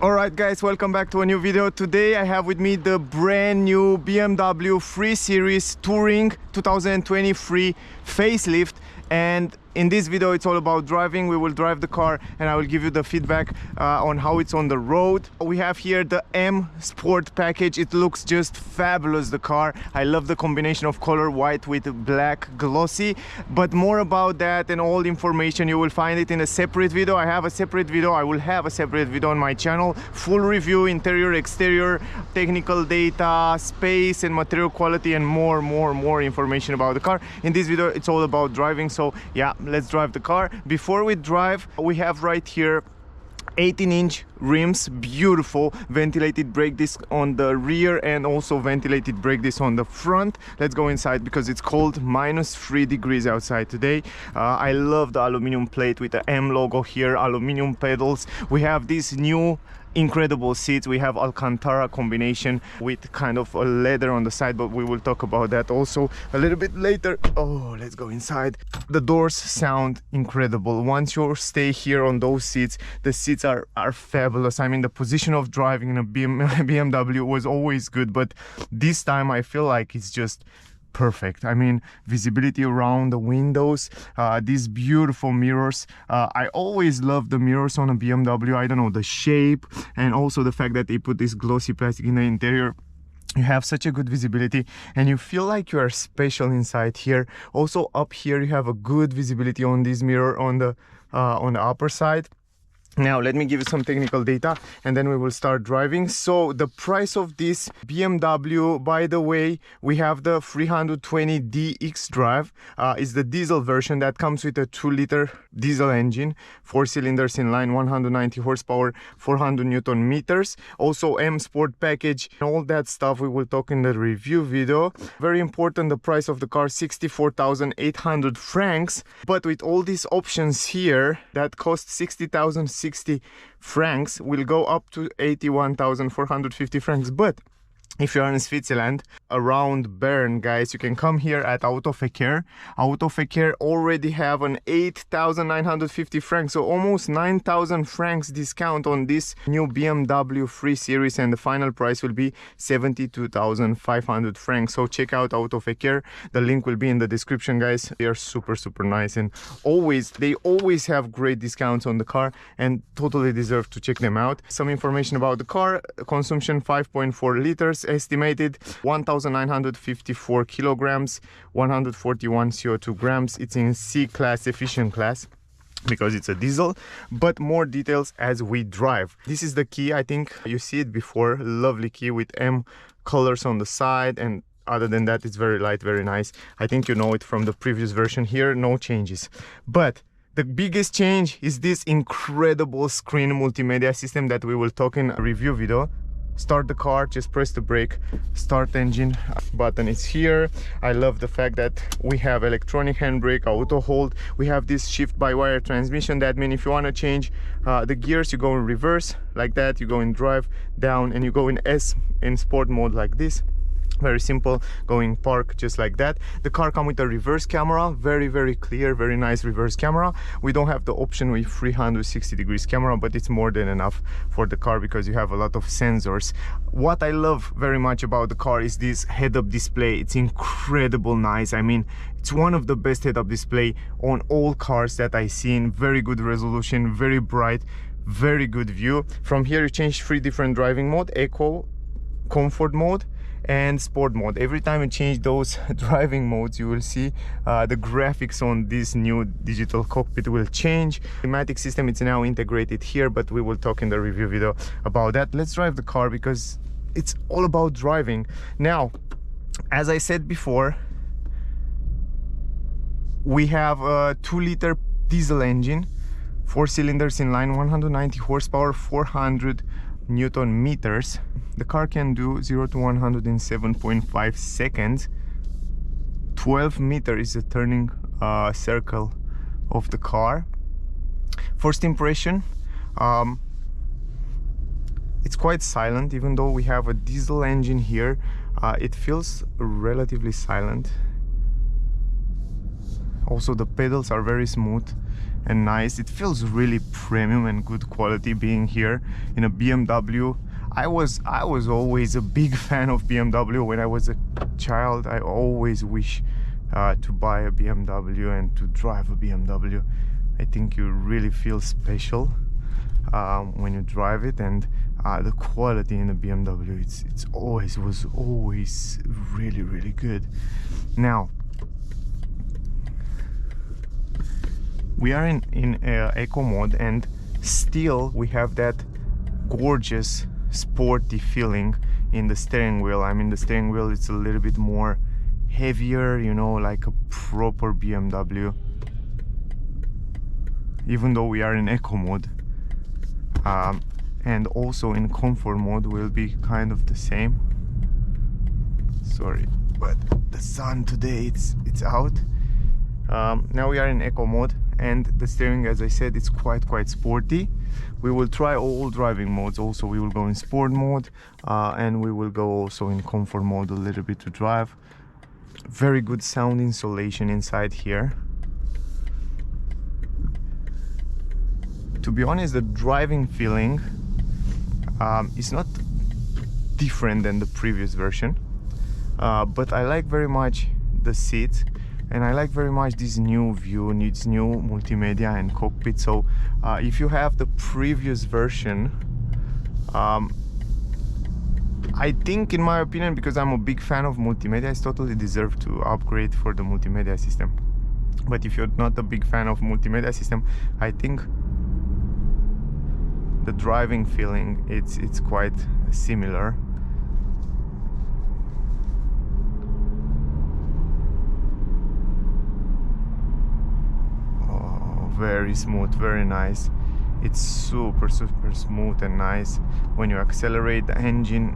Alright guys, welcome back to a new video. Today I have with me the brand new BMW 3 Series Touring 2023 facelift, and in this video it's all about driving. We will drive the car and I will give you the feedback on how it's on the road. We have here the M Sport package. It looks just fabulous, the car. I love the combination of color white with black glossy, but more about that and all the information you will find it in a separate video. I will have a separate video on my channel, full review, interior, exterior, technical data, space and material quality, and more information about the car. In this video it's all about driving, so yeah, let's drive the car. Before we drive, we have right here 18-inch rims, beautiful ventilated brake disc on the rear and also ventilated brake disc on the front. Let's go inside because it's cold, -3 degrees outside today. I love the aluminum plate with the M logo here, aluminum pedals. We have this new incredible seats. We have Alcantara combination with kind of a leather on the side, but we will talk about that also a little bit later. Oh, let's go inside. The doors sound incredible. Once you stay here on those seats, the seats are fabulous. I mean, the position of driving in a BMW was always good, but this time I feel like it's just perfect. I mean, visibility around the windows, these beautiful mirrors. I always love the mirrors on a BMW. I don't know, the shape, and also the fact that they put this glossy plastic in the interior. You have such a good visibility and you feel like you are special inside here. Also up here you have a good visibility on this mirror on the upper side. Now let me give you some technical data and then we will start driving. So the price of this BMW, by the way, we have the 320D xDrive. Is the diesel version that comes with a 2-liter diesel engine, 4 cylinders inline, 190 horsepower, 400 Newton meters. Also M Sport package, all that stuff we will talk in the review video. Very important, the price of the car, 64,800 francs. But with all these options here that cost 60,060 francs, will go up to 81,450 francs. But if you are in Switzerland, around Bern, guys, you can come here at ISOFIX. ISOFIX already have an 8,950 francs, so almost 9,000 francs discount on this new BMW 3 Series, and the final price will be 72,500 francs. So check out ISOFIX. The link will be in the description, guys. They are super nice, and they always have great discounts on the car, and totally deserve to check them out. Some information about the car: consumption 5.4 liters. Estimated 1,954 kilograms, 141 CO2 grams. It's in C-class, efficient class, because it's a diesel. But more details as we drive. This is the key. I think you see it before. Lovely key with M colors on the side, and other than that it's very light, very nice. I think you know it from the previous version. Here no changes, but the biggest change is this incredible screen multimedia system that we will talk in a review video. Start the car, just press the brake, start engine button is here. I love the fact that we have electronic handbrake, auto hold. We have this shift by wire transmission. That means if you want to change the gears, you go in reverse like that, you go in drive, down, and you go in S in sport mode like this. Very simple. Going park just like that. The car comes with a reverse camera, very clear, very nice reverse camera. We don't have the option with 360 degrees camera, but it's more than enough for the car because you have a lot of sensors. What I love very much about the car is this head-up display. It's incredible nice. I mean, it's one of the best head-up display on all cars that I've seen. Very good resolution, very bright, very good view. From here you change 3 different driving mode: eco, comfort mode, and sport mode. Every time you change those driving modes, you will see the graphics on this new digital cockpit will change. The Matic system, it's now integrated here, but we will talk in the review video about that. Let's drive the car because it's all about driving. Now, as I said before, we have a 2-liter diesel engine, 4 cylinders inline, 190 horsepower, 400 Newton meters. The car can do 0 to 100 in 7.5 seconds. 12 meters is the turning circle of the car. First impression, it's quite silent. Even though we have a diesel engine here, it feels relatively silent. Also the pedals are very smooth and nice. It feels really premium and good quality being here in a BMW. I was always a big fan of BMW. When I was a child, I always wish to buy a BMW and to drive a BMW. I think you really feel special when you drive it, and the quality in the BMW, was always really good. Now we are in eco mode, and still we have that gorgeous sporty feeling in the steering wheel. I mean, the steering wheel, it's a little bit more heavier, you know, like a proper BMW, even though we are in eco mode. And also in comfort mode will be kind of the same. Sorry, but the sun today, it's out. Now we are in eco mode, and the steering, as I said, it's quite sporty. We will try all driving modes. Also, we will go in sport mode, and we will go also in comfort mode a little bit to drive. Very good sound insulation inside here. To be honest, the driving feeling is not different than the previous version, but I like very much the seat, and I like very much this new view, its new multimedia and cockpit. So if you have the previous version, I think, in my opinion, because I'm a big fan of multimedia, it's totally deserved to upgrade for the multimedia system. But if you're not a big fan of multimedia system, I think the driving feeling, it's quite similar. Oh, very smooth, very nice. It's super smooth and nice. When you accelerate the engine,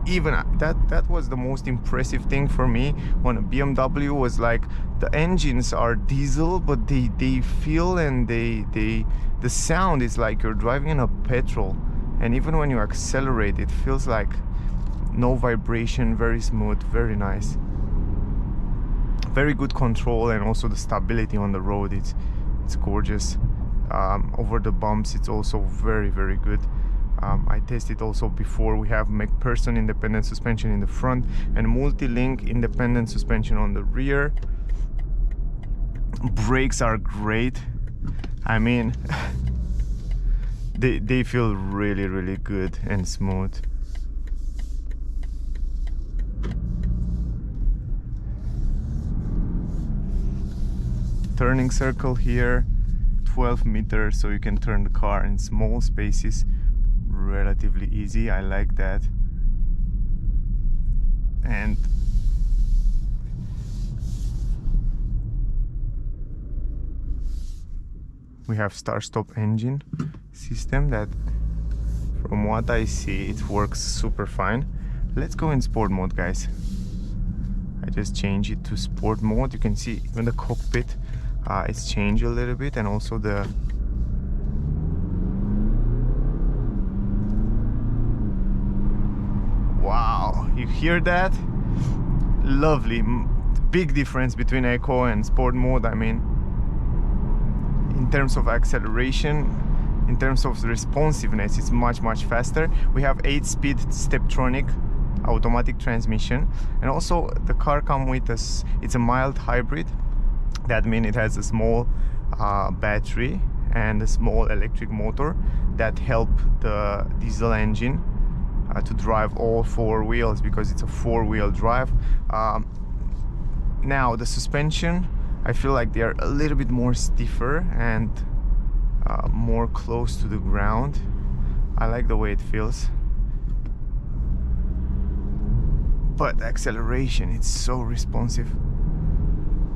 even that was the most impressive thing for me on a BMW, was like the engines are diesel, but they feel, and the sound is like you're driving in a petrol, and even when you accelerate, it feels like no vibration, very smooth, very nice, very good control, and also the stability on the road, it's gorgeous. Over the bumps, it's also very good. I tested also before. We have McPherson independent suspension in the front and multi-link independent suspension on the rear. Brakes are great. I mean, they feel really good and smooth. Turning circle here, 12 meters, so you can turn the car in small spaces relatively easy. I like that. And we have start-stop engine system that, from what I see, it works super fine. Let's go in sport mode, guys. I just changed it to sport mode. You can see even the cockpit, it's changed a little bit, and also the wow, you hear that? Lovely. Big difference between eco and sport mode. I mean, in terms of acceleration, in terms of responsiveness, it's much faster. We have 8-speed Steptronic automatic transmission, and also the car comes with us. It's a mild hybrid. That means it has a small battery and a small electric motor that help the diesel engine to drive all 4 wheels, because it's a 4-wheel drive. Now the suspension, I feel like they are a little bit more stiffer and more close to the ground. I like the way it feels. But the acceleration, it's so responsive.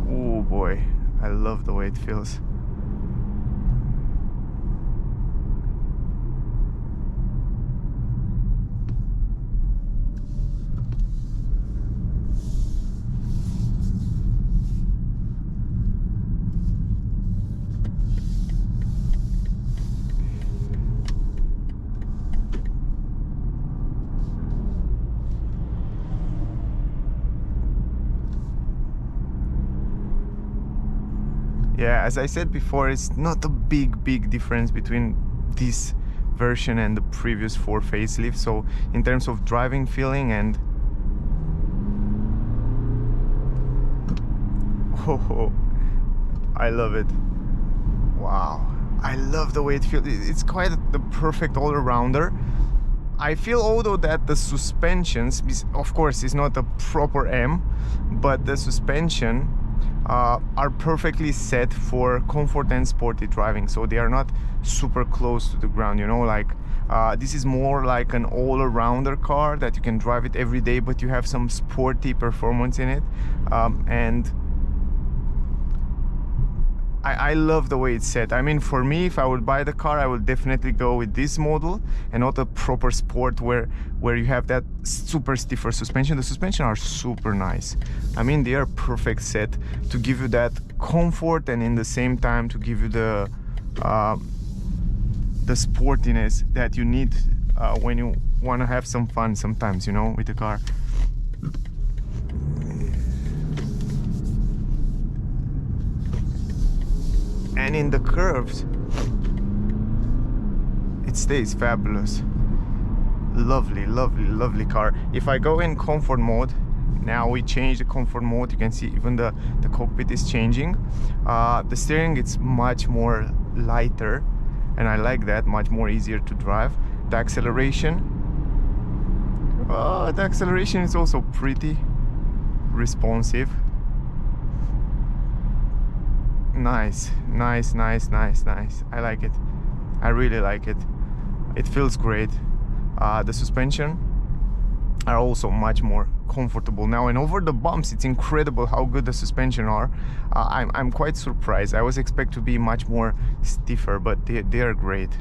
Oh boy, I love the way it feels. yeah, as I said before, it's not a big difference between this version and the previous 4 facelift. So in terms of driving feeling and oh, I love it. Wow, I love the way it feels. It's quite the perfect all-arounder. I feel, although, that the suspensions, of course, is not a proper M, but the suspension are perfectly set for comfort and sporty driving. So they are not super close to the ground, you know, like this is more like an all-arounder car that you can drive it every day, but you have some sporty performance in it. And I love the way it's set. I mean, for me, if I would buy the car, I would definitely go with this model and not a proper sport where you have that super stiffer suspension. The suspension are super nice. I mean, they are perfect set to give you that comfort and in the same time to give you the sportiness that you need when you want to have some fun sometimes, you know, with the car. And in the curves, it stays fabulous. Lovely car. If I go in comfort mode, now we change the comfort mode, you can see even the cockpit is changing. The steering, it's much more lighter, and I like that, much more easier to drive. The acceleration is also pretty responsive. Nice. I like it. I really like it. It feels great. The suspension are also much more comfortable now, and over the bumps it's incredible how good the suspension are. I'm quite surprised. I was expect to be much more stiffer, but they are great.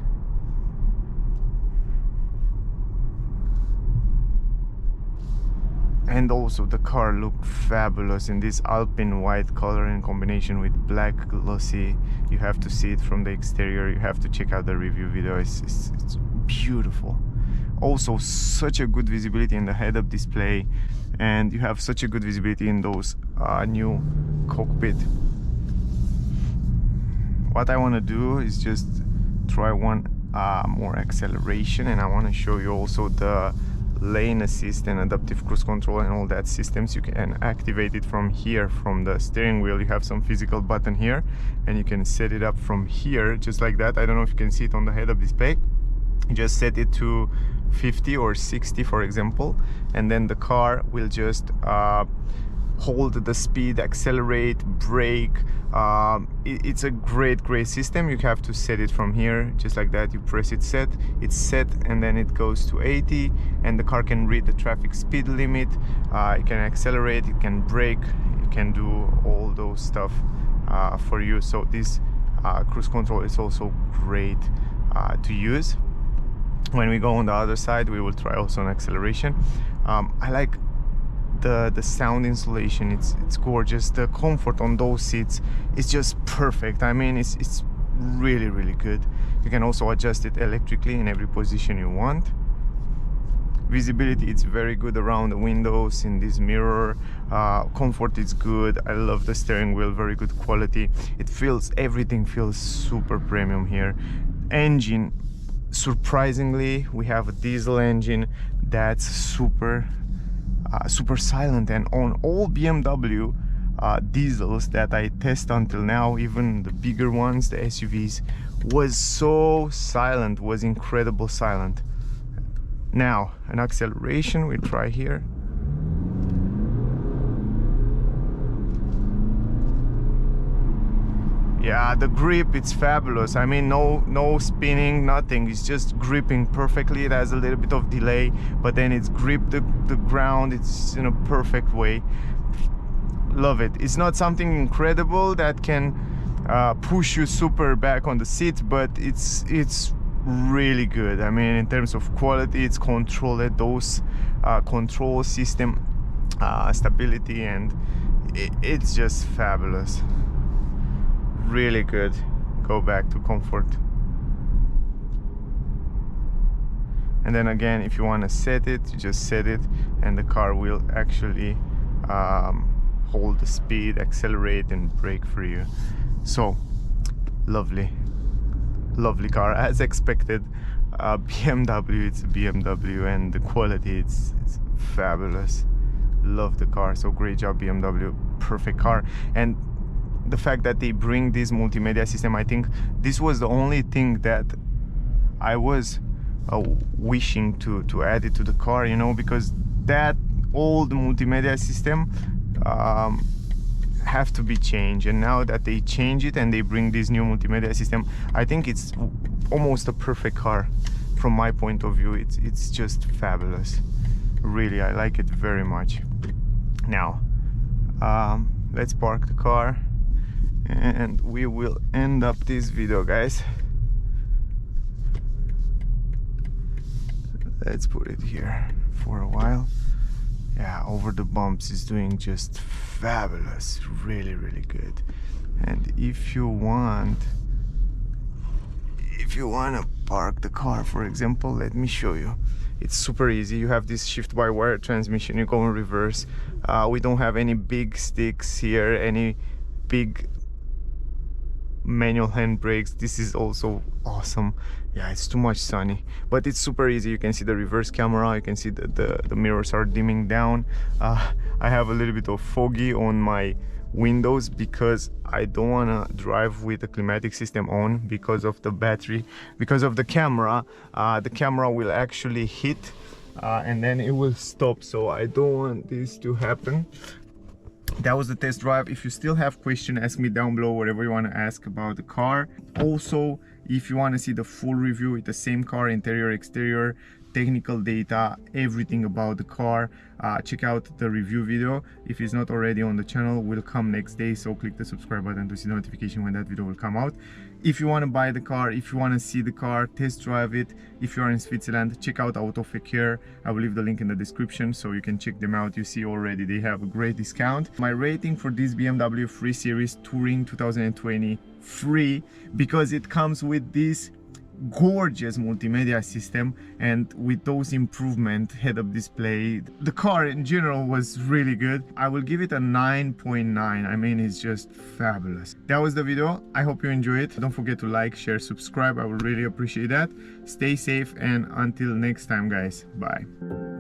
And also the car looked fabulous in this Alpine white color in combination with black glossy. You have to see it from the exterior. You have to check out the review video. It's beautiful. Also such a good visibility in the head-up display, and you have such a good visibility in those new cockpit. What I want to do is just try one more acceleration, and I want to show you also the lane assist and adaptive cruise control and all that systems. You can activate it from here, from the steering wheel. You have some physical button here, and you can set it up from here just like that. I don't know if you can see it on the head-up display. You just set it to 50 or 60, for example, and then the car will just hold the speed, accelerate, brake. It's a great system. You have to set it from here just like that. You press it, set, it's set, and then it goes to 80, and the car can read the traffic speed limit. It can accelerate, it can brake, it can do all those stuff for you. So this cruise control is also great to use. When we go on the other side, we will try also an acceleration. I like the sound insulation. It's gorgeous. The comfort on those seats is just perfect. I mean, it's really good. You can also adjust it electrically in every position you want. Visibility, it's very good around the windows, in this mirror. Comfort is good. I love the steering wheel, very good quality. It feels, everything feels super premium here. Engine, surprisingly, we have a diesel engine that's super silent, and on all BMW diesels that I test until now, even the bigger ones, the SUVs, was so silent, was incredible silent. Now an acceleration, we try here. Yeah, the grip, it's fabulous. I mean, no spinning, nothing. It's just gripping perfectly. It has a little bit of delay, but then it's gripped the ground. It's in a perfect way. Love it. It's not something incredible that can push you super back on the seat, but it's really good. I mean, in terms of quality, it's controlled, those control system, stability, and it's just fabulous. Really good. Go back to comfort, and then again, if you want to set it, you just set it, and the car will actually hold the speed, accelerate, and brake for you. So lovely car as expected. BMW, it's a BMW, and the quality, it's fabulous. Love the car. So great job BMW, perfect car. And the fact that they bring this multimedia system, I think this was the only thing that I was wishing to add it to the car, you know, because that old multimedia system have to be changed, and now that they change it and they bring this new multimedia system, I think it's almost a perfect car from my point of view. It's just fabulous, really. I like it very much. Now let's park the car and we will end up this video, guys. Let's put it here for a while. Yeah, over the bumps is doing just fabulous, really good. And if you want to park the car, for example, let me show you. It's super easy. You have this shift by wire transmission, you go in reverse. We don't have any big sticks here, any big manual hand brakes. This is also awesome. Yeah, it's too much sunny, but it's super easy. You can see the reverse camera, you can see the mirrors are dimming down. I have a little bit of foggy on my windows because I don't want to drive with the climatic system on because of the battery, because of the camera. The camera will actually hit and then it will stop, so I don't want this to happen. That was the test drive. If you still have questions, ask me down below, whatever you want to ask about the car. Also, if you want to see the full review with the same car, interior, exterior, technical data, everything about the car, check out the review video. If it's not already on the channel, will come next day, so click the subscribe button to see the notification when that video will come out. If you want to buy the car, if you want to see the car, test drive it, if you are in Switzerland, check out ISOFIX here. I will leave the link in the description so you can check them out. You see already they have a great discount. My rating for this BMW 3 Series Touring 2020 free, because it comes with this gorgeous multimedia system and with those improvement head-up display. The car in general was really good. I will give it a 9.9. I mean, it's just fabulous. That was the video. I hope you enjoy it. Don't forget to like, share, subscribe. I would really appreciate that. Stay safe, and until next time, guys, bye.